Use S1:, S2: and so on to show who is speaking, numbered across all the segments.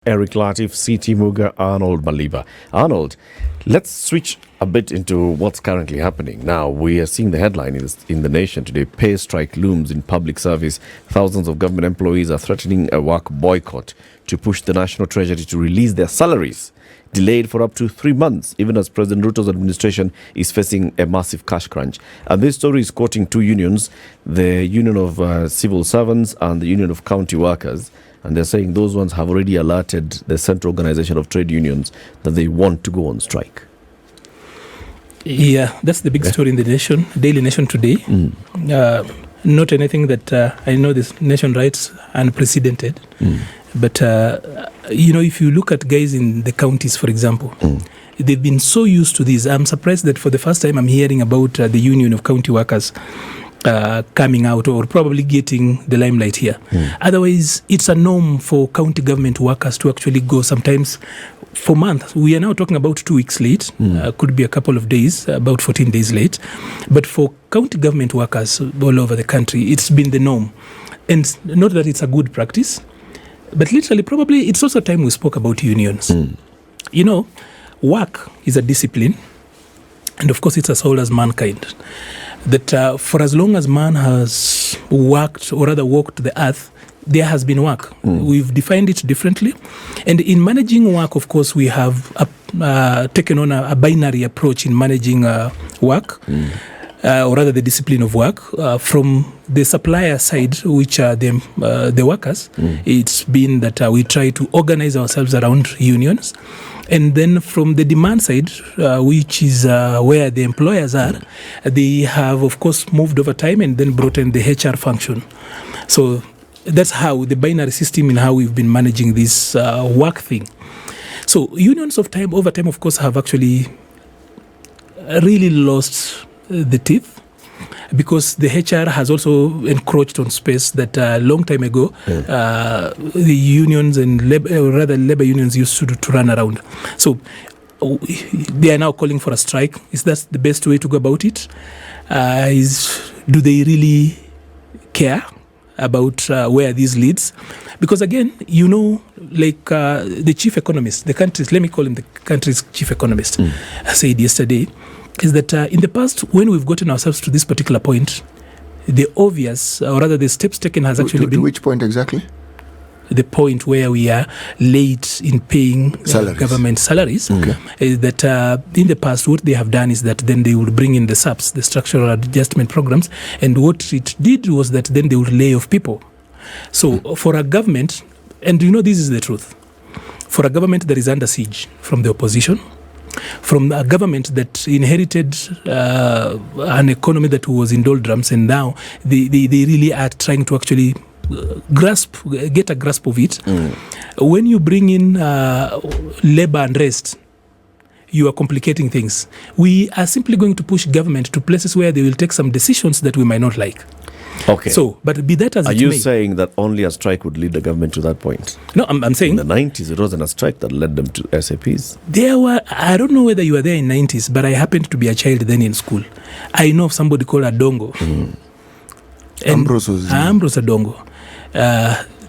S1: Eric Latif, CT Muga, Arnold Maliba. Arnold, let's switch a bit into what's currently happening. Now, we are seeing the headline in the nation today. Pay strike looms in public service. Thousands of government employees are threatening a work boycott to push the National Treasury to release their salaries, delayed for up to 3 months, even as President Ruto's administration is facing a massive cash crunch. And this story is quoting two unions, the Union of Civil Servants and the Union of County Workers. And they're saying those ones have already alerted the Central Organization of Trade Unions that they want to go on strike.
S2: Yeah, that's the big story in the nation, Daily Nation today. Not anything that I know this nation writes unprecedented. But, if you look at guys in the counties, for example, they've been so used to this. I'm surprised that for the first time I'm hearing about the Union of County Workers coming out or probably getting the limelight here. Otherwise, it's a norm for county government workers to actually go sometimes for months. We are now talking about 2 weeks late, could be a couple of days, about 14 days late. But for county government workers all over the country, it's been the norm. And not that it's a good practice, but literally probably it's also time we spoke about unions. Work is a discipline. And of course, it's as old as mankind. That for as long as man has worked, or rather walked the earth, there has been work. We've defined it differently. And in managing work, of course, we have taken on a binary approach in managing work, or rather the discipline of work. From the supplier side, which are the workers, it's been that we try to organize ourselves around unions. And then from the demand side, which is where the employers are, they have, of course, moved over time and then brought in the HR function. So that's how the binary system in how we've been managing this work thing. So unions over time, of course, have actually really lost the teeth, because the HR has also encroached on space that a long time ago the unions and labor unions used to run around. So they are now calling for a strike. Is that the best way to go about it? Do they really care about where this leads? Because again, the chief economist, let me call him the country's chief economist, said yesterday, is that in the past, when we've gotten ourselves to this particular point, the obvious, or rather the steps taken has actually been...
S3: To which point exactly?
S2: The point where we are late in paying government salaries. Is that in the past, what they have done is that then they would bring in the SAPs, the structural adjustment programs, and what it did was that then they would lay off people. So for a government, and this is the truth, for a government that is under siege from the opposition, from a government that inherited an economy that was in doldrums, and now they really are trying to actually get a grasp of it. When you bring in labor unrest, you are complicating things. We are simply going to push government to places where they will take some decisions that we might not like.
S1: Okay.
S2: So, but be that as it may.
S1: Are you saying that only a strike would lead the government to that point?
S2: No, I'm saying...
S1: In the 90s, it wasn't a strike that led them to SAPs.
S2: I don't know whether you were there in 90s, but I happened to be a child then in school. I know of somebody called Adongo. Ambrose Adongo.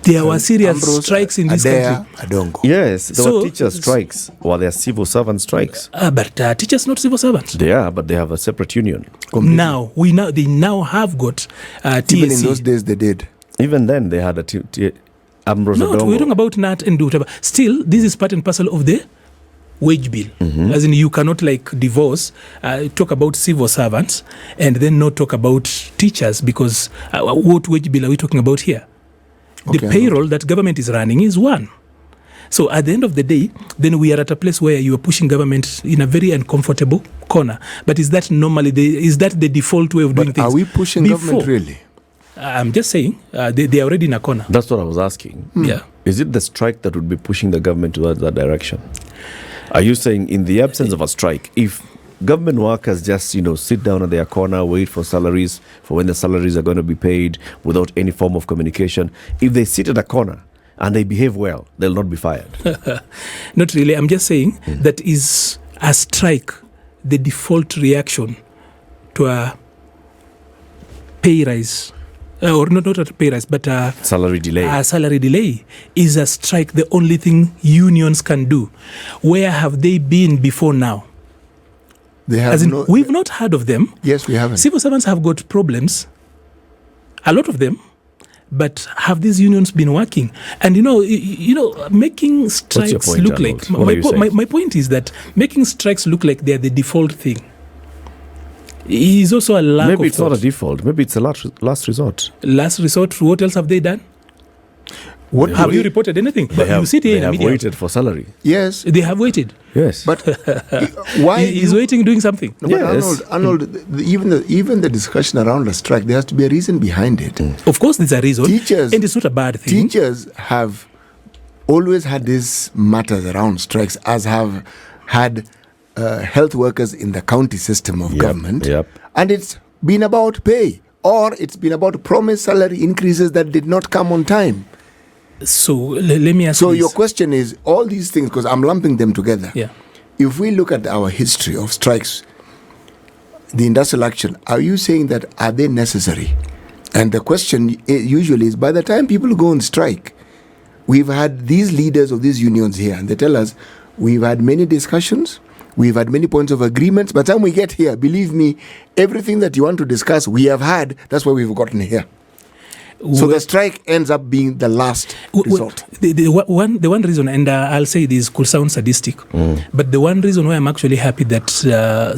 S2: There were serious strikes in this country.
S3: Adongo.
S1: Yes, there were teacher strikes, or there are civil servant strikes.
S2: But teachers not civil servants.
S1: They are, but they have a separate union.
S2: Completely. They now have got TSC.
S3: Even in those days they did.
S1: Even then they had Ambrose Adongo.
S2: No, we're talking about NAT and whatever. Still, this is part and parcel of the wage bill. As in, you cannot divorce, talk about civil servants and then not talk about teachers, because what wage bill are we talking about here? The payroll that government is running is one. So at the end of the day, then we are at a place where you are pushing government in a very uncomfortable corner. But is that the default way of doing things?
S3: Are we pushing government really?
S2: I'm just saying they are already in a corner.
S1: That's what I was asking.
S2: Yeah.
S1: Is it the strike that would be pushing the government towards that direction? Are you saying in the absence of a strike, if government workers just, sit down at their corner, wait for salaries, for when the salaries are going to be paid without any form of communication, if they sit at a corner and they behave well, they'll not be fired?
S2: Not really. I'm just saying that is a strike the default reaction to a pay rise or not a pay rise, but
S1: salary delay.
S2: A salary delay. Is a strike the only thing unions can do? Where have they been before now?
S3: They have
S2: As in, we've not heard of them.
S3: Yes, we haven't.
S2: Civil servants have got problems, a lot of them, but have these unions been working? And making strikes
S1: point,
S2: look
S1: Arnold?
S2: like my point is that making strikes look like they're the default thing is also a lack of
S1: Maybe it's
S2: thought.
S1: not a default. Maybe it's a last resort.
S2: Last resort. What else have they done?
S3: What
S2: Have you reported anything? You sit here
S1: They
S2: in the
S1: have
S2: media.
S1: waited for salary.
S3: Yes,
S2: They have waited.
S1: Yes.
S3: but why?
S2: He's waiting, doing something.
S3: No, but
S1: Yes.
S3: Arnold, even the discussion around a strike, there has to be a reason behind it.
S2: Of course, there's a reason,
S3: Teachers-
S2: and it's not a bad thing.
S3: Teachers have always had these matters around strikes, as have had health workers in the county system of government.
S1: Yep.
S3: And it's been about pay, or it's been about promised salary increases that did not come on time.
S2: So let me ask
S3: So
S2: you
S3: your
S2: this.
S3: question is, all these things, because I'm lumping them together.
S2: Yeah.
S3: If we look at our history of strikes, the industrial action, are you saying that are they necessary? And the question usually is, by the time people go on strike, we've had these leaders of these unions here, and they tell us, we've had many discussions, we've had many points of agreements. By the time we get here, believe me, everything that you want to discuss, we have had. That's why we've gotten here. So the strike ends up being the last resort.
S2: The one reason, and I'll say this could sound sadistic, but the one reason why I'm actually happy that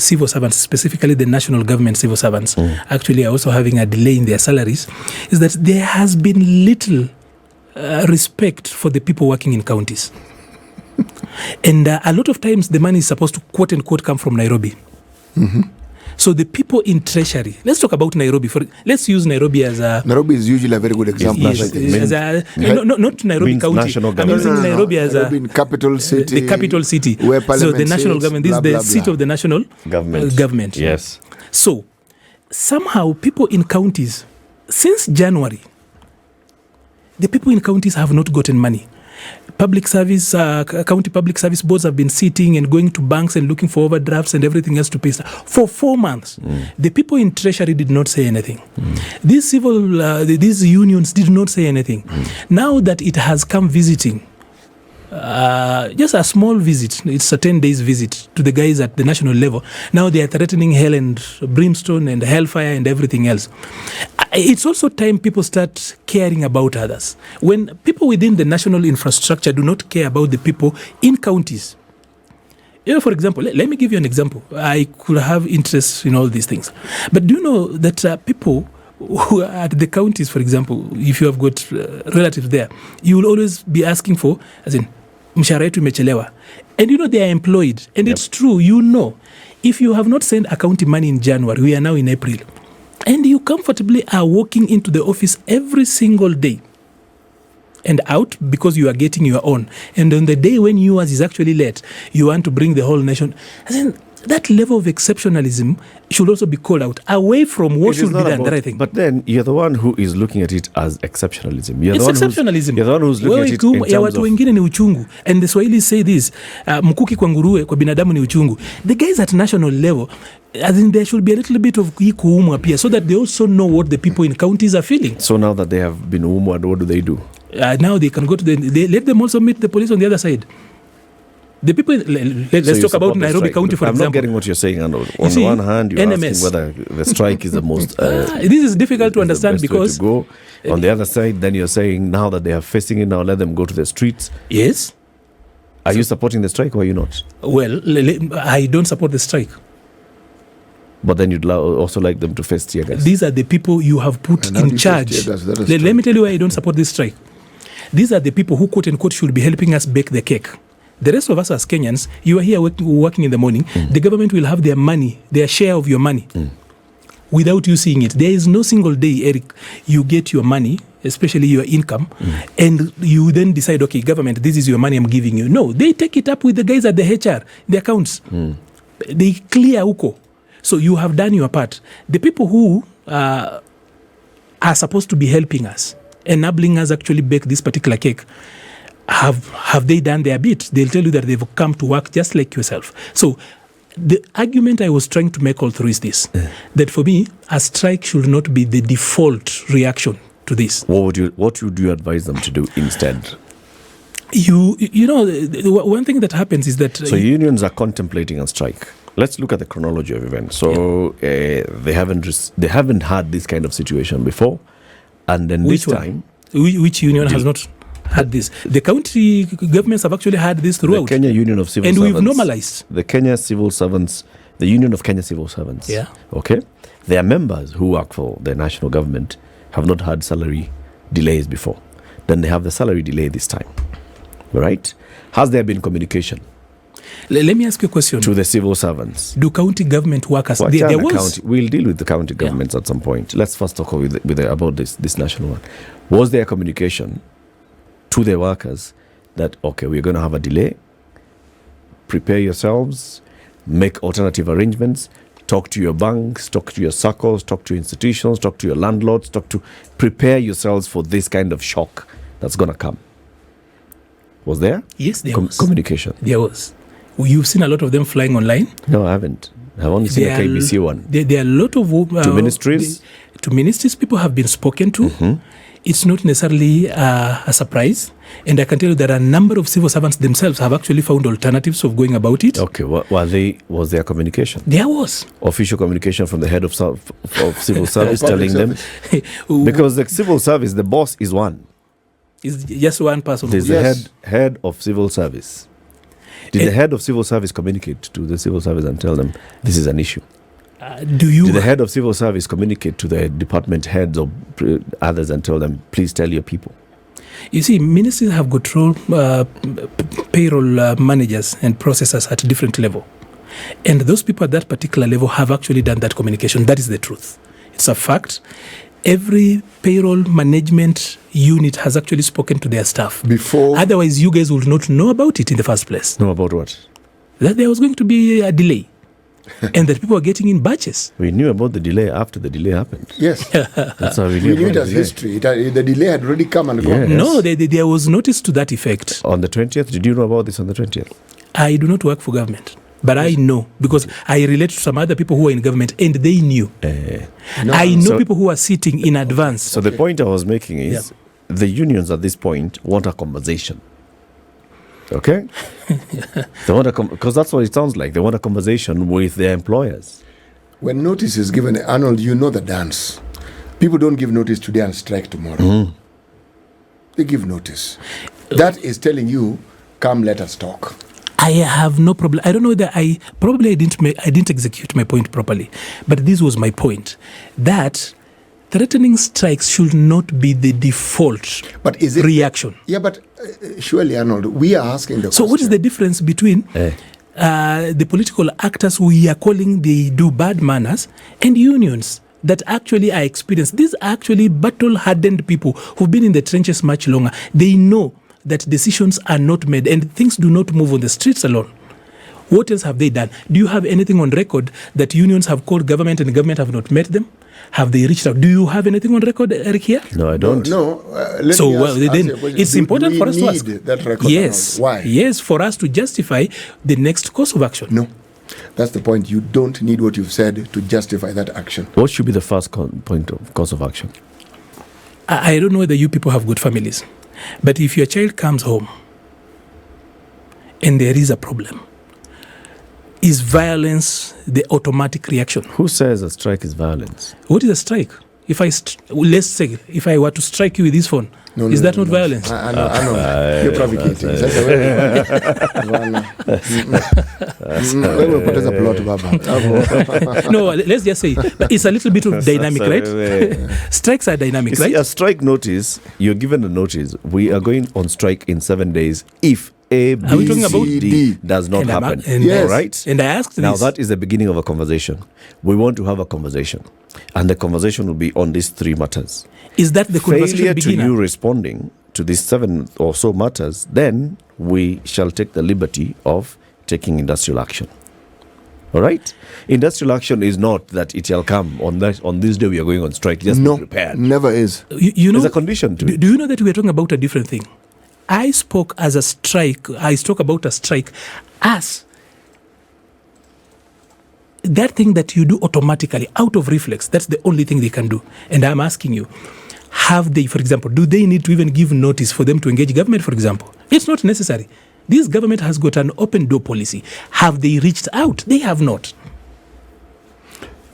S2: civil servants, specifically the national government civil servants, actually are also having a delay in their salaries, is that there has been little respect for the people working in counties. And a lot of times the money is supposed to, quote unquote, come from Nairobi. So the people in treasury, let's talk about Nairobi. Let's use Nairobi as a...
S3: Nairobi is usually a very good example.
S2: Yes,
S3: I think.
S2: as not Nairobi
S1: means
S2: County.
S1: national
S2: I'm
S1: government.
S2: using Nairobi as
S3: Nairobi in capital city.
S2: the capital city.
S3: Where
S2: So
S3: parliament
S2: the national
S3: sits,
S2: government, this is
S3: blah,
S2: the
S3: blah,
S2: seat
S3: blah.
S2: of the national government.
S1: Yes.
S2: So somehow people in counties, since January, the people in counties have not gotten money. Public service, county public service boards have been sitting and going to banks and looking for overdrafts and everything else to pay for 4 months. The people in treasury did not say anything. These these unions did not say anything. Now that it has come visiting, just a small visit, it's a 10 days visit to the guys at the national level. Now they are threatening hell and brimstone and hellfire and everything else. It's also time people start caring about others. When people within the national infrastructure do not care about the people in counties. For example, let me give you an example. I could have interest in all these things. But do you know that people who are at the counties, for example, if you have got relatives there, you will always be asking for, as in, mshahara yetu imechelewa. And they are employed. And it's true, if you have not sent a county money in January, we are now in April, and you comfortably are walking into the office every single day and out because you are getting your own. And on the day when yours is actually late, you want to bring the whole nation. That level of exceptionalism should also be called out away from what should be done. That I think.
S1: But then you're the one who is looking at it as exceptionalism.
S2: It's exceptionalism.
S1: You're the one who's looking at it in
S2: ya
S1: terms
S2: watu
S1: of...
S2: wengine ni uchungu. And the Swahili say this, mkuki kwa nguruwe kwa binadamu ni uchungu. The guys at national level, I think there should be a little bit of kuumwa pia, so that they also know what the people in counties are feeling.
S1: So now that they have been umwad, what do?
S2: Now they can go to they let them also meet the police on the other side. The people, let's talk about Nairobi County, for
S1: example. I'm
S2: example.
S1: not getting what you're saying, Arnold. On the one hand, you're
S2: NMS.
S1: asking whether the strike is the most...
S2: this is difficult to understand because...
S1: To go. On the other side, then you're saying now that they are facing it, now let them go to the streets.
S2: Yes.
S1: Are you supporting the strike or are you not?
S2: Well, I don't support the strike.
S1: But then you'd also like them to face tear gas.
S2: These are the people you have put in charge. Let me tell you why I don't support this strike. These are the people who, quote unquote, should be helping us bake the cake. The rest of us as Kenyans, you are here working in the morning. The government will have their money, their share of your money, without you seeing it. There is no single day, Eric, you get your money, especially your income, and you then decide, okay, government, this is your money I'm giving you. No, they take it up with the guys at the HR, the accounts. They clear uko. So you have done your part. The people who are supposed to be helping us, enabling us actually bake this particular cake, have they done their bit? They'll tell you that they've come to work just like yourself. So The argument I was trying to make all through is this, that for me, a strike should not be the default reaction to this.
S1: What would you advise them to do instead?
S2: You know, one thing that happens is that...
S1: So unions are contemplating a strike. Let's look at the chronology of events. So they haven't had this kind of situation before. And then
S2: Which
S1: this
S2: one?
S1: time...
S2: Which union has not had this? The county governments have actually had this throughout.
S1: The Kenya Union of Civil
S2: and
S1: Servants.
S2: we've normalized.
S1: The Kenya Civil Servants, the Union of Kenya Civil Servants.
S2: Yeah.
S1: Okay? Their members who work for the national government have not had salary delays before. Then they have the salary delay this time. Right? Has there been communication?
S2: Let me ask you a question.
S1: To the civil servants.
S2: Do county government workers...
S1: Well,
S2: There was...
S1: We'll deal with the county governments at some point. Let's first talk about this national one. Was there communication to the workers that, okay, we're going to have a delay, prepare yourselves, make alternative arrangements, talk to your banks, talk to your circles, talk to institutions, talk to your landlords, prepare yourselves for this kind of shock that's going to come? Was there?
S2: Yes, there was.
S1: Communication?
S2: There was. You've seen a lot of them flying online.
S1: No, I haven't. I've only seen a KBC one.
S2: There are a lot of...
S1: to ministries?
S2: To ministries, people have been spoken to.
S1: Mm-hmm.
S2: It's not necessarily a surprise. And I can tell you there are a number of civil servants themselves have actually found alternatives of going about it.
S1: Okay, was there communication?
S2: There was.
S1: Official communication from the head of civil service telling them? Because the civil service, the boss is one.
S2: It's just one person.
S1: There's the head of civil service. Did the head of civil service communicate to the civil service and tell them this is an issue? Did the head of civil service communicate to the department heads or others and tell them, please tell your people?
S2: You see, ministries have got payroll managers and processors at different level. And those people at that particular level have actually done that communication. That is the truth. It's a fact. Every payroll management unit has actually spoken to their staff.
S3: Before?
S2: Otherwise, you guys would not know about it in the first place.
S1: Know about what?
S2: That there was going to be a delay. And that people were getting in batches.
S1: We knew about the delay after the delay happened.
S3: Yes.
S1: That's how we
S3: knew it as history. The delay had already come and gone.
S1: Yes.
S2: No, there was notice to that effect.
S1: On the 20th? Did you know about this on the 20th?
S2: I do not work for government. But I know, because I relate to some other people who are in government, and they knew. I know people who are sitting in advance.
S1: So the point I was making is, the unions at this point want a conversation. Okay? They want because that's what it sounds like. They want a conversation with their employers.
S3: When notice is given, Arnold, you know the dance. People don't give notice today and strike tomorrow.
S1: Mm.
S3: They give notice. That is telling you, come, let us talk.
S2: I have no problem. I don't know that I didn't execute my point properly, but this was my point, that threatening strikes should not be the default reaction.
S3: Yeah, but surely, Arnold, we are asking the
S2: question. So what is the difference between the political actors we are calling they do bad manners and unions that actually are experienced? These are actually battle-hardened people who've been in the trenches much longer. They know that decisions are not made and things do not move on the streets alone. What else have they done? Do you have anything on record that unions have called government and the government have not met them? Have they reached out? Do you have anything on record, Eric, here?
S1: No, I don't.
S3: No.
S2: So then it's important for us to ask.
S3: That record?
S2: Yes.
S3: Why?
S2: Yes, for us to justify the next course of action.
S3: No. That's the point. You don't need what you've said to justify that action.
S1: What should be the first point of course of action?
S2: I don't know whether you people have good families, but if your child comes home and there is a problem, is violence the automatic reaction?
S1: Who says a strike is violence?
S2: What is a strike? Let's say, if I were to strike you with this phone, is that not violence?
S3: I know. You're provocating.
S2: No, let's just say, it's a little bit of dynamic, right? Strikes are dynamic, right?
S1: See, a strike notice, you're given a notice, we are going on strike in 7 days if A, B, C, D does not happen.
S3: Yes.
S1: Right?
S2: And I asked
S1: now
S2: this.
S1: that is the beginning of a conversation. We want to have a conversation. And the conversation will be on these 3 matters.
S2: Is that the conversation
S1: Failure
S2: beginner?
S1: to you responding to these 7 or so matters, then we shall take the liberty of taking industrial action. All right? Industrial action is not that it shall come on this day we are going on strike. Just be prepared.
S3: Never is.
S2: You know,
S1: there's a condition to it.
S2: Do you know that we are talking about a different thing? I spoke about a strike as that thing that you do automatically out of reflex, that's the only thing they can do. And I'm asking you, have they, for example, do they need to even give notice for them to engage government, for example? It's not necessary. This government has got an open door policy. Have they reached out? They have not.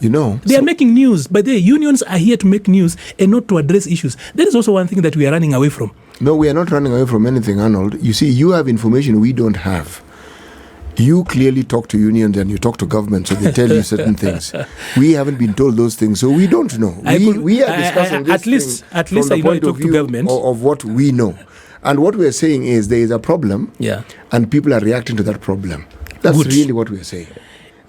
S3: You know,
S2: they are making news, but the unions are here to make news and not to address issues. That is also one thing that we are running away from.
S3: No, we are not running away from anything, Arnold. You see, you have information we don't have. You clearly talk to unions and you talk to government, so they tell you certain things. We haven't been told those things, so we don't know. We are discussing this
S2: at least I know I talk to government
S3: of what we know. And what we are saying is there is a problem, and people are reacting to that problem. That's really what we are saying.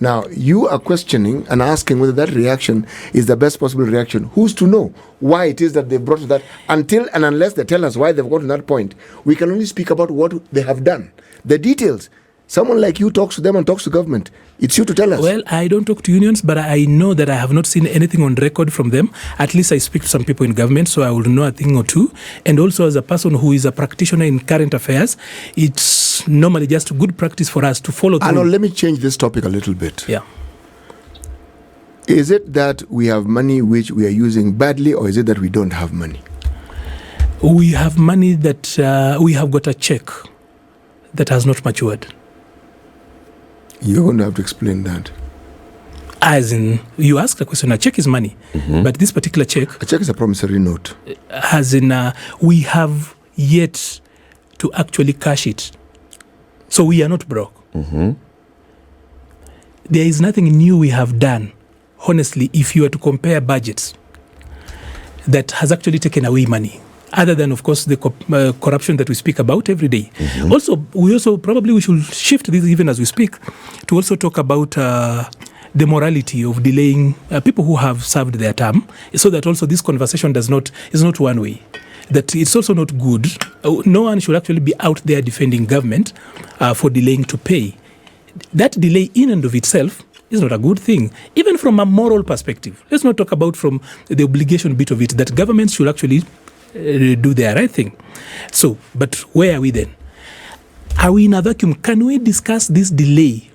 S3: Now, you are questioning and asking whether that reaction is the best possible reaction. Who's to know why it is that they've brought to that? Until and unless they tell us why they've gotten to that point, we can only speak about what they have done. The details. Someone like you talks to them and talks to government. It's you to tell us.
S2: Well, I don't talk to unions, but I know that I have not seen anything on record from them. At least I speak to some people in government, so I will know a thing or two. And also as a person who is a practitioner in current affairs, it's normally just good practice for us to follow through.
S3: Arnold, let me change this topic a little bit.
S2: Yeah.
S3: Is it that we have money which we are using badly, or is it that we don't have money?
S2: We have money that we have got a check that has not matured.
S3: You're going to have to explain that.
S2: As in, you asked a question, a check is money, but this particular check...
S3: A check is a promissory note.
S2: As in, we have yet to actually cash it. So we are not broke. There is nothing new we have done, honestly, if you were to compare budgets, that has actually taken away money. Other than, of course, the corruption that we speak about every day. Also, we should shift this even as we speak to also talk about the morality of delaying people who have served their term, so that also this conversation is not one way. That it's also not good. No one should actually be out there defending government for delaying to pay. That delay in and of itself is not a good thing, even from a moral perspective. Let's not talk about from the obligation bit of it, that governments should actually do their right thing. So, but where are we then? Are we in a vacuum? Can we discuss this delay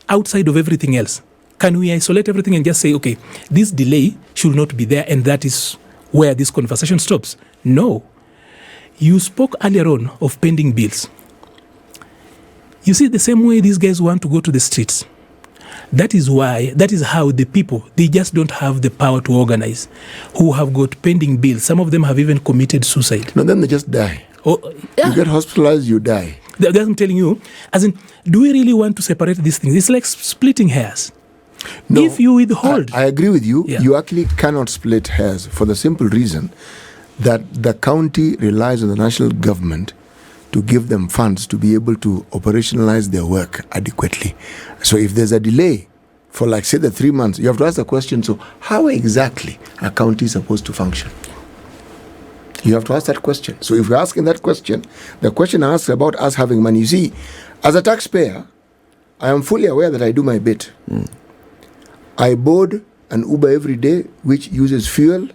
S2: outside of everything else? Can we isolate everything and just say, okay, this delay should not be there, and that is where this conversation stops? No. You spoke earlier on of pending bills. You see, the same way these guys want to go to the streets. That is how the people, they just don't have the power to organize, who have got pending bills. Some of them have even committed suicide.
S3: No, then they just die. You get hospitalized, you die.
S2: That's what I'm telling you. As in, do we really want to separate these things? It's like splitting hairs. No, if you withhold...
S3: I agree with you. Yeah. You actually cannot split hairs for the simple reason that the county relies on the national government to give them funds to be able to operationalize their work adequately. So if there's a delay for, like, say, the 3 months, you have to ask the question, so how exactly are counties supposed to function? You have to ask that question. So if you're asking that question, the question asks about us having money. You see, as a taxpayer, I am fully aware that I do my bit. I board an Uber every day, which uses fuel,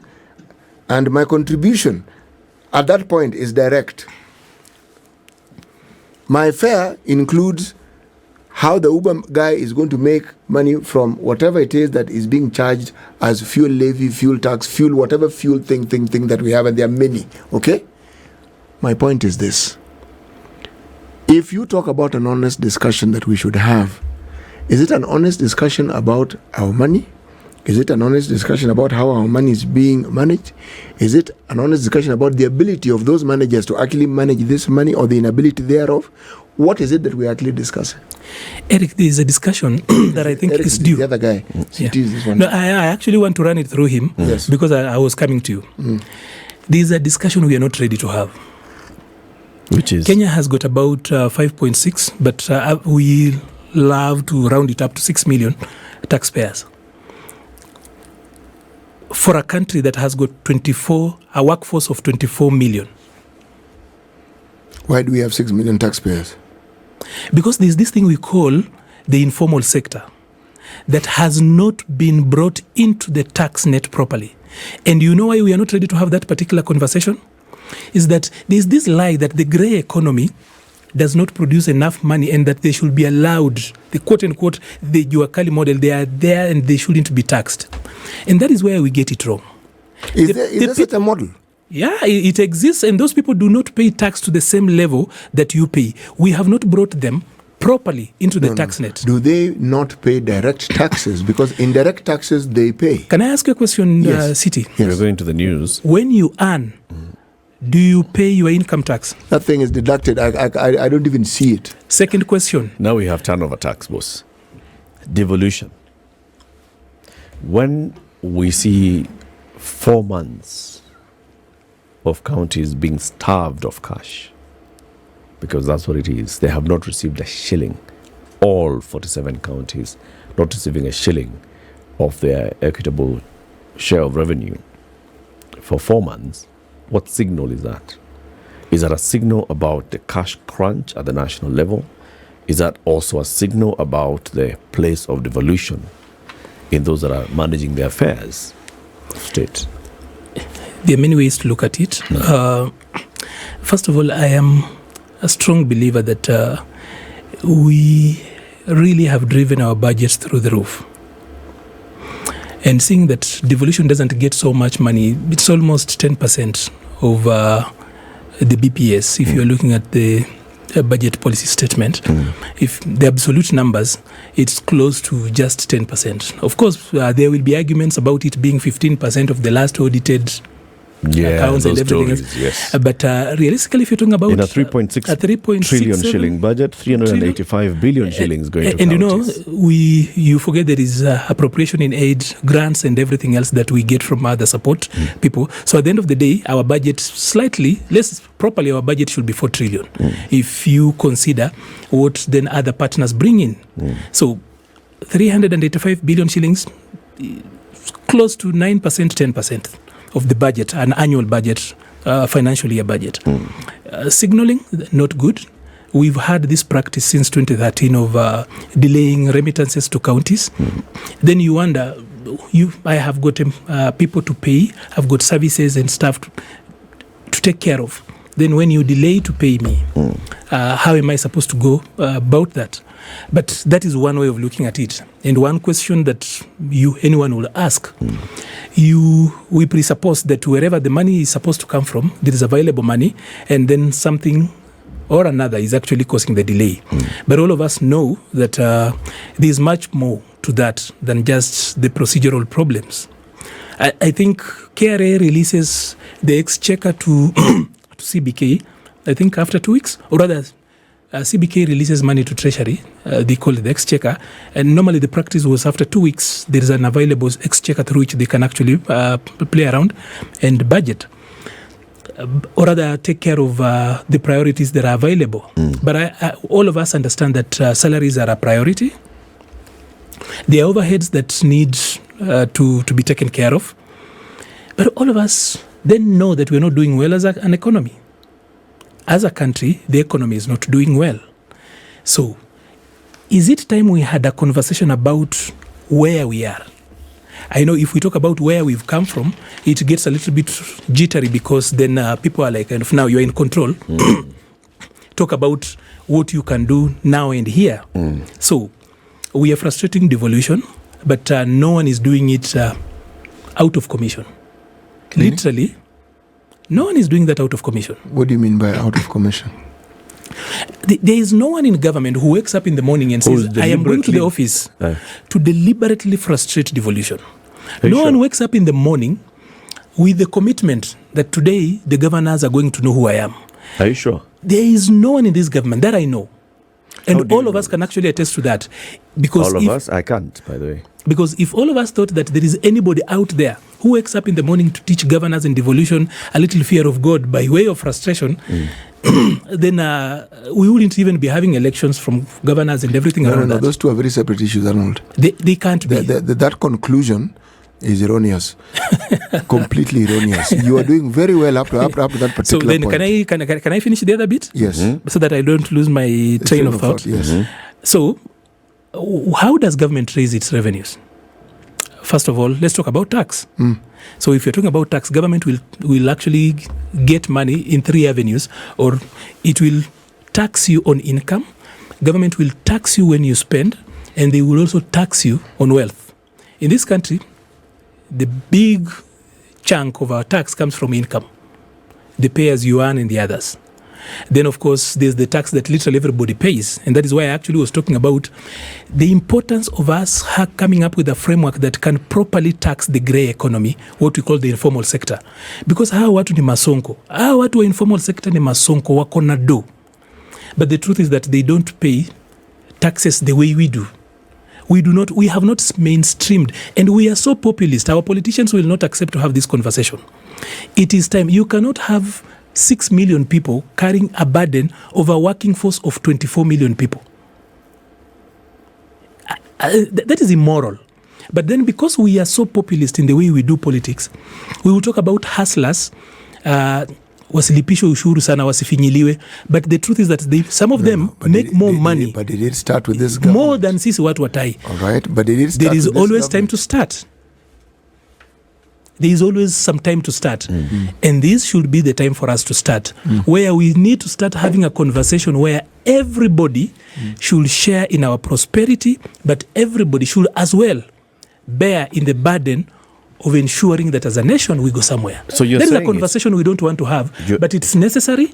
S3: and my contribution at that point is direct. My fare includes how the Uber guy is going to make money from whatever it is that is being charged as fuel levy, fuel tax, fuel, whatever fuel thing that we have, and there are many, okay? My point is this. If you talk about an honest discussion that we should have, is it an honest discussion about our money? Is it an honest discussion about how our money is being managed? Is it an honest discussion about the ability of those managers to actually manage this money, or the inability thereof? What is it that we're actually discussing?
S2: Eric, there is a discussion that I think
S3: Eric
S2: is due.
S3: The other guy.
S2: Yeah.
S3: It is this one.
S2: No, I actually want to run it through him because I was coming to you. There is a discussion we are not ready to have.
S1: Which is?
S2: Kenya has got about 5.6, but we love to round it up to 6 million taxpayers. For a country that has got a workforce of 24 million.
S3: Why do we have 6 million taxpayers?
S2: Because there's this thing we call the informal sector that has not been brought into the tax net properly. And you know why we are not ready to have that particular conversation? Is that there's this lie that the grey economy does not produce enough money and that they should be allowed, the quote-unquote, the Juakali model, they are there and they shouldn't be taxed. And that is where we get it wrong.
S3: Is there such a model?
S2: Yeah, it exists, and those people do not pay tax to the same level that you pay. We have not brought them properly into the tax net.
S3: Do they not pay direct taxes? Because indirect taxes they pay.
S2: Can I ask you a question,
S3: Yes.
S2: City?
S3: Yes.
S1: We're going to the news.
S2: When you earn, do you pay your income tax?
S3: That thing is deducted. I don't even see it.
S2: Second question.
S1: Now we have turnover tax, boss. Devolution. When we see 4 months of counties being starved of cash, because that's what it is, they have not received a shilling. All 47 counties not receiving a shilling of their equitable share of revenue for 4 months. What signal is that? Is that a signal about the cash crunch at the national level? Is that also a signal about the place of devolution in those that are managing the affairs of state?
S2: There are many ways to look at it. First of all, I am a strong believer that we really have driven our budgets through the roof. And seeing that devolution doesn't get so much money, it's almost 10% of the BPS, if you're looking at the budget policy statement. If the absolute numbers, it's close to just 10%. Of course, there will be arguments about it being 15% of the last audited accounts and everything else.
S1: Yes.
S2: But realistically, if you're talking about
S1: in a 3.6 trillion shilling budget, 385 billion shillings going to
S2: and
S1: counties.
S2: You forget there is appropriation in aid, grants and everything else that we get from other support people. So at the end of the day, our budget slightly less properly, our budget should be 4 trillion if you consider what then other partners bring in. So 385 billion shillings, close to 9%, 10% of the budget, an annual budget, financial year budget. Signaling, not good. We've had this practice since 2013 of delaying remittances to counties. Then you wonder, I have got people to pay, I've got services and stuff to take care of. Then when you delay to pay me, how am I supposed to go about that? But that is one way of looking at it. And one question that anyone will ask, we presuppose that wherever the money is supposed to come from, there is available money, and then something or another is actually causing the delay. But all of us know that there is much more to that than just the procedural problems. I think KRA releases the exchequer to CBK, I think after 2 weeks, or rather CBK releases money to Treasury, they call it the exchequer, and normally the practice was after 2 weeks, there is an available exchequer through which they can actually play around and budget, or rather take care of the priorities that are available. But all of us understand that salaries are a priority. There are overheads that need to be taken care of. But all of us then know that we're not doing well as an economy. As a country, the economy is not doing well. So, is it time we had a conversation about where we are? I know if we talk about where we've come from, it gets a little bit jittery because then people are like, kind of, now you're in control. Talk about what you can do now and here. So, we are frustrating devolution, but no one is doing it out of commission. Literally, no one is doing that out of commission.
S3: What do you mean by out of commission?
S2: There is no one in government who wakes up in the morning and says, I am going to the office to deliberately frustrate devolution. No one wakes up in the morning with the commitment that today the governors are going to know who I am.
S1: Are you sure?
S2: There is no one in this government that I know. And all of us can actually attest to that. Because
S1: all of us? I can't, by the way.
S2: Because if all of us thought that there is anybody out there who wakes up in the morning to teach governors in devolution a little fear of God by way of frustration, then we wouldn't even be having elections from governors and everything around that.
S3: Those two are very separate issues, Arnold.
S2: They can't be.
S3: That conclusion is erroneous. Completely erroneous. You are doing very well up to that particular point.
S2: So then can I finish the other bit?
S3: Yes.
S2: So that I don't lose my train of thought.
S3: Yes.
S2: So how does government raise its revenues? First of all, let's talk about tax. So if you're talking about tax, government will actually get money in 3 avenues, or it will tax you on income, government will tax you when you spend, and they will also tax you on wealth. In this country, the big chunk of our tax comes from income, the pay as you earn and the others. Then, of course, there's the tax that literally everybody pays. And that is why I actually was talking about the importance of us coming up with a framework that can properly tax the grey economy, what we call the informal sector. Because hawa watu ni masonko. Hawa watu wa informal sector ni masonko, wako na do. But the truth is that they don't pay taxes the way we do. We have not mainstreamed, and we are so populist. Our politicians will not accept to have this conversation. It is time. You cannot have 6 million people carrying a burden of a working force of 24 million people. That is immoral. But then because we are so populist in the way we do politics, we will talk about hustlers, wasilipishwe ushuru sana, wasifinyiliwe. But the truth is that some of them make more money.
S3: But they did start with this government.
S2: More than sisi watu watai.
S3: All right, but they did start
S2: there is
S3: with this
S2: always
S3: government.
S2: time to start. There is always some time to start. And this should be the time for us to start, where we need to start having a conversation where everybody should share in our prosperity, but everybody should as well bear in the burden of ensuring that as a nation we go somewhere.
S1: So you're
S2: that is a
S1: saying
S2: conversation we don't want to have, but it's necessary,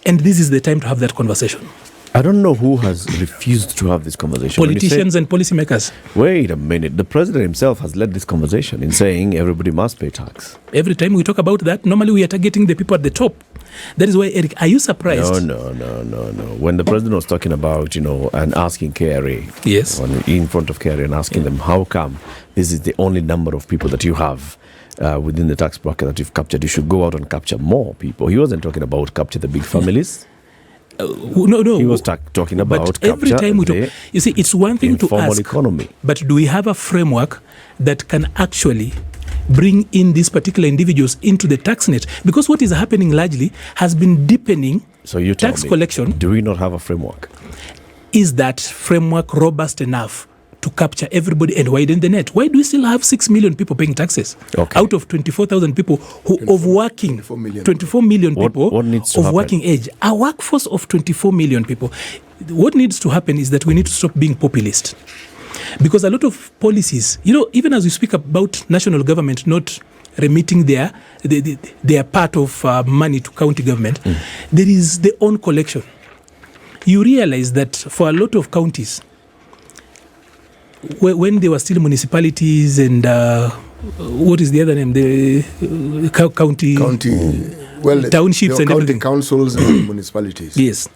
S2: and this is the time to have that conversation.
S1: I don't know who has refused to have this conversation.
S2: Politicians and policymakers.
S1: Wait a minute. The president himself has led this conversation in saying everybody must pay tax.
S2: Every time we talk about that, normally we are targeting the people at the top. That is why, Eric, are you surprised?
S1: No. When the president was talking about, and asking KRA,
S2: Yes,
S1: in front of KRA and asking them, how come this is the only number of people that you have within the tax bracket that you've captured? You should go out and capture more people. He wasn't talking about capture the big families.
S2: No.
S1: He was talking about
S2: but every time we talk, you see, it's one thing to
S1: informal
S2: ask,
S1: economy.
S2: but do we have a framework that can actually bring in these particular individuals into the tax net? Because what is happening largely has been deepening
S1: So you tell
S2: tax
S1: me,
S2: collection.
S1: do we not have a framework?
S2: Is that framework robust enough to capture everybody and widen the net? Why do we still have 6 million people paying taxes out of 24,000 people who 24, of working 24 million people
S1: what needs to
S2: of
S1: happen?
S2: Working age? A workforce of 24 million people. What needs to happen is that we need to stop being populist, because a lot of policies, even as we speak about national government not remitting their part of money to county government, there is their own collection. You realize that for a lot of counties, when they were still municipalities and what is the other name? The county, townships and
S3: county
S2: everything.
S3: Councils and municipalities.
S2: Yes.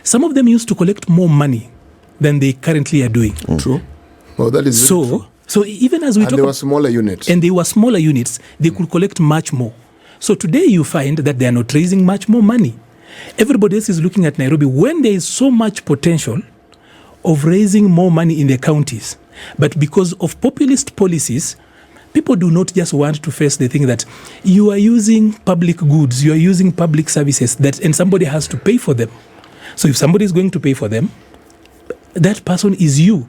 S2: Some of them used to collect more money than they currently are doing.
S3: True. Well, that is
S2: so even as we talk,
S3: they were smaller units.
S2: And they were smaller units, they could collect much more. So today you find that they are not raising much more money. Everybody else is looking at Nairobi when there is so much potential of raising more money in the counties. But because of populist policies, people do not just want to face the thing that you are using public goods, you are using public services, and somebody has to pay for them. So if somebody is going to pay for them, that person is you.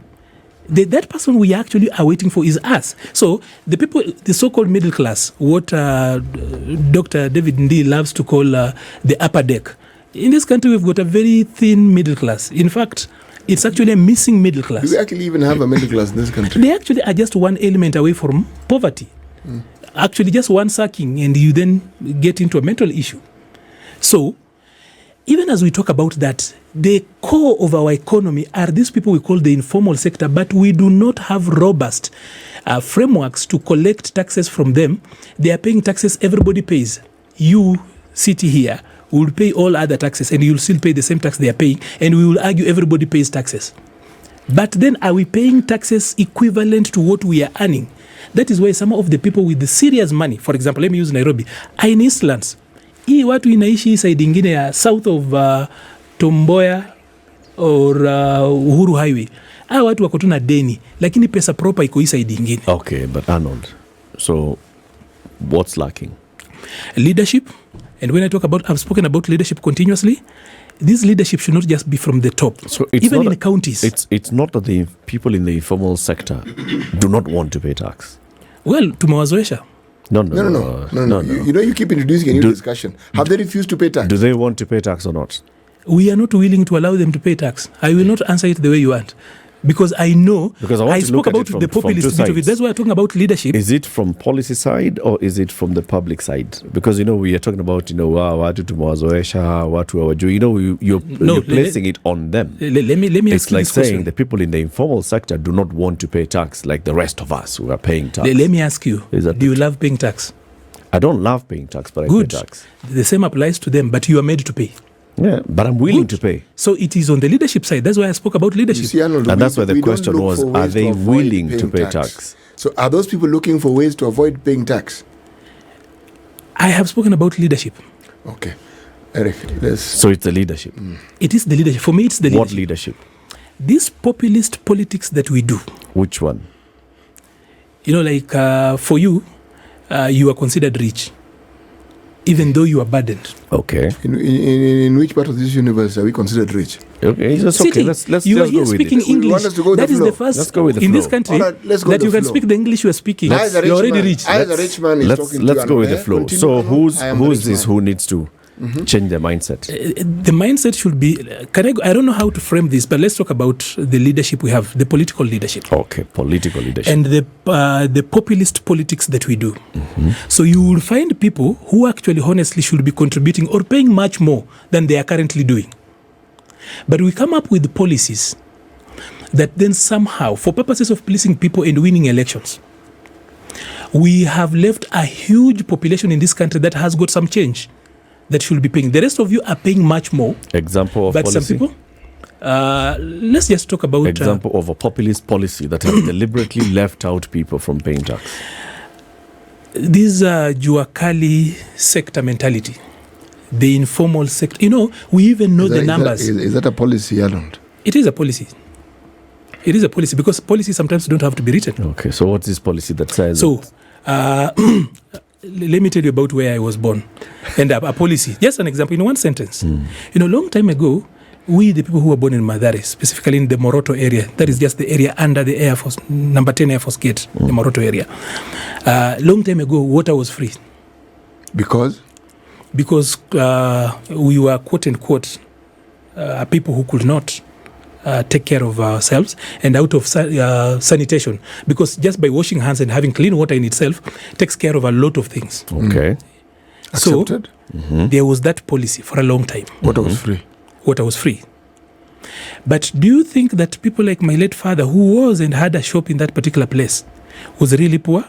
S2: That person we actually are waiting for is us. So the people, the so-called middle class, what Dr. David Ndii loves to call the upper deck. In this country, we've got a very thin middle class. In fact, it's actually a missing middle class.
S3: Do we actually even have a middle class in this country?
S2: They actually are just one element away from poverty. Actually, just one sacking, and you then get into a mental issue. So, even as we talk about that, the core of our economy are these people we call the informal sector, but we do not have robust frameworks to collect taxes from them. They are paying taxes, everybody pays. You, city here, will pay all other taxes, and you'll still pay the same tax they are paying, and we will argue everybody pays taxes. But then are we paying taxes equivalent to what we are earning? That is why some of the people with the serious money, for example, let me use Nairobi, are in Eastlands. Hii watu inaishi side ingine ya south of Tomboya or Uhuru Highway. Hawa watu wako tu na deni, lakini pesa proper iko hii side ingine.
S1: Okay, but Arnold, so what's lacking?
S2: Leadership. And when I talk about, I've spoken about leadership continuously. This leadership should not just be from the top.
S1: So it's
S2: even
S1: not
S2: in the counties.
S1: It's not that the people in the informal sector do not want to pay tax.
S2: Well, tumewazoesha.
S1: No.
S3: You keep introducing a new discussion. Have they refused to pay tax?
S1: Do they want to pay tax or not?
S2: we are not willing to allow them to pay tax. I will not answer it the way you want. Because I know,
S1: Because I want to
S2: spoke
S1: look at
S2: about
S1: it from-
S2: the
S1: from
S2: populist
S1: two
S2: bit of it.
S1: sides.
S2: That's why I'm talking about leadership.
S1: Is it from policy side or is it from the public side? Because we are talking about watu tumewazoesha, watu hawajui. You're placing it on them.
S2: Let me
S1: It's
S2: ask you
S1: like
S2: this question.
S1: saying the people in the informal sector do not want to pay tax like the rest of us who are paying tax.
S2: Let me ask you,
S1: Is that
S2: do you love paying tax?
S1: I don't love paying tax, but
S2: Good.
S1: I pay tax.
S2: The same applies to them, but you are made to pay.
S1: Yeah, but I'm willing to pay.
S2: So it is on the leadership side. That's why I spoke about
S3: You
S2: leadership.
S3: see, Arnold,
S1: And that's why the
S3: we don't
S1: question
S3: look
S1: was,
S3: for
S1: are
S3: ways
S1: they
S3: to avoid
S1: willing to
S3: paying
S1: pay tax?
S3: So are those people looking for ways to avoid paying tax?
S2: I have spoken about leadership.
S3: Okay. Eric, let's...
S1: So it's the leadership.
S2: It is the leadership. For me, it's the
S1: What
S2: leadership.
S1: leadership?
S2: This populist politics that we do,
S1: Which one?
S2: for you, you are considered rich, even though you are burdened.
S1: Okay.
S3: In which part of this universe are we considered rich?
S1: Okay, it's okay.
S2: Sitting,
S1: Let's
S2: you are
S1: just go
S2: here
S1: with
S2: speaking
S1: it.
S3: We
S2: English.
S3: want us to go with
S2: That
S3: the
S2: is
S3: flow.
S2: the first
S1: Let's go with the
S2: in this
S1: flow.
S2: country
S3: All right, let's go
S2: that
S3: with
S2: you
S3: the
S2: can
S3: flow.
S2: speak the English you are speaking.
S3: I, as a
S2: You're
S3: rich
S2: already
S3: man,
S2: rich.
S3: I, as a rich man, is talking to
S1: Let's
S3: you,
S1: go with the
S3: Arnold,
S1: flow.
S3: Continue,
S1: So
S3: Arnold. I am the
S1: who's
S3: rich
S1: this
S3: man.
S1: who needs to change their mindset?
S2: The mindset should be. I don't know how to frame this, but let's talk about the leadership we have, the political leadership.
S1: Okay, political leadership.
S2: And the populist politics that we do. So you will find people who actually honestly should be contributing or paying much more than they are currently doing. But we come up with policies that then somehow, for purposes of pleasing people and winning elections, we have left a huge population in this country that has got some change that should be paying. The rest of you are paying much more.
S1: Example of
S2: But
S1: policy?
S2: some people, let's just talk about...
S1: Example of a populist policy that has deliberately left out people from paying tax.
S2: this Juakali sector mentality, the informal sector. We even know the numbers.
S3: Is that a policy, Arnold?
S2: It is a policy. It is a policy because policies sometimes don't have to be written.
S1: Okay, so what's this policy that says?
S2: So, let me tell you about where I was born and a policy. Just an example in one sentence. Long time ago, we, the people who were born in Madare, specifically in the Moroto area, that is just the area under the Air Force, number 10 Air Force Gate, the Moroto area. Long time ago, water was free.
S3: Because
S2: We were, quote unquote, people who could not take care of ourselves and out of sanitation, because just by washing hands and having clean water in itself takes care of a lot of things.
S1: Okay.
S3: accepted?
S2: So there was that policy for a long time.
S3: Water was free.
S2: Water was free. But do you think that people like my late father, who was and had a shop in that particular place, was really poor?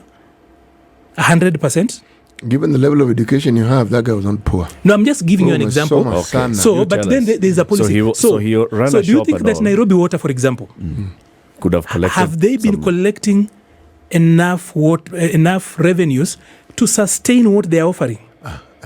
S2: 100%?
S3: Given the level of education you have, that guy was not poor.
S2: No, I'm just giving you an
S3: my
S2: example.
S3: son, my son.
S2: So,
S1: You
S2: but
S1: tell
S2: then
S1: us.
S2: there's a policy.
S1: So he ran
S2: so
S1: a
S2: do you
S1: shop
S2: think
S1: and
S2: that
S1: all.
S2: Nairobi Water, for example,
S1: Could have collected.
S2: have they been
S1: some-
S2: collecting enough revenues to sustain what they are offering?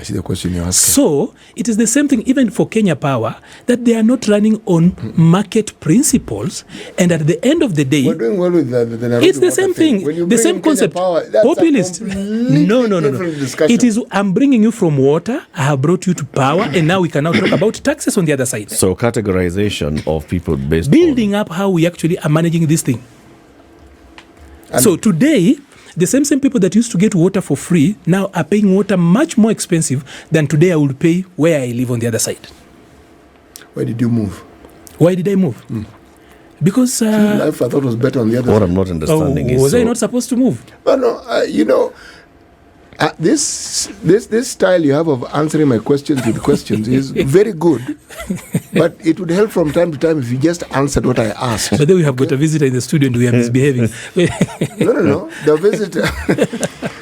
S3: I see the question you're asking.
S2: So it is the same thing even for Kenya Power, that they are not running on market principles, and at the end of the day,
S3: We're doing well with the Nairobi
S2: it's the
S3: water
S2: same
S3: thing.
S2: thing,
S3: When you
S2: the
S3: bring
S2: same
S3: in Kenya
S2: concept.
S3: Power, that's
S2: Populist.
S3: a completely
S2: No.
S3: different discussion.
S2: It is, I'm bringing you from water, I have brought you to power, and now we can now talk about taxes on the other side.
S1: So categorization of people based
S2: Building up how we actually are managing this thing.
S3: And-
S2: So today, the same people that used to get water for free now are paying water much more expensive than today I would pay where I live on the other side.
S3: Why did you move?
S2: Why did I move? Because
S3: Life I thought was better on the other
S1: What
S3: side.
S1: I'm not understanding is
S2: was I
S1: so-
S2: not supposed to move?
S3: But no, this style you have of answering my questions with questions is very good. But it would help from time to time if you just answered what I asked.
S2: But then we have got a visitor in the studio and we are misbehaving.
S3: No. The visitor.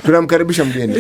S3: Tunamkaribisha mgeni.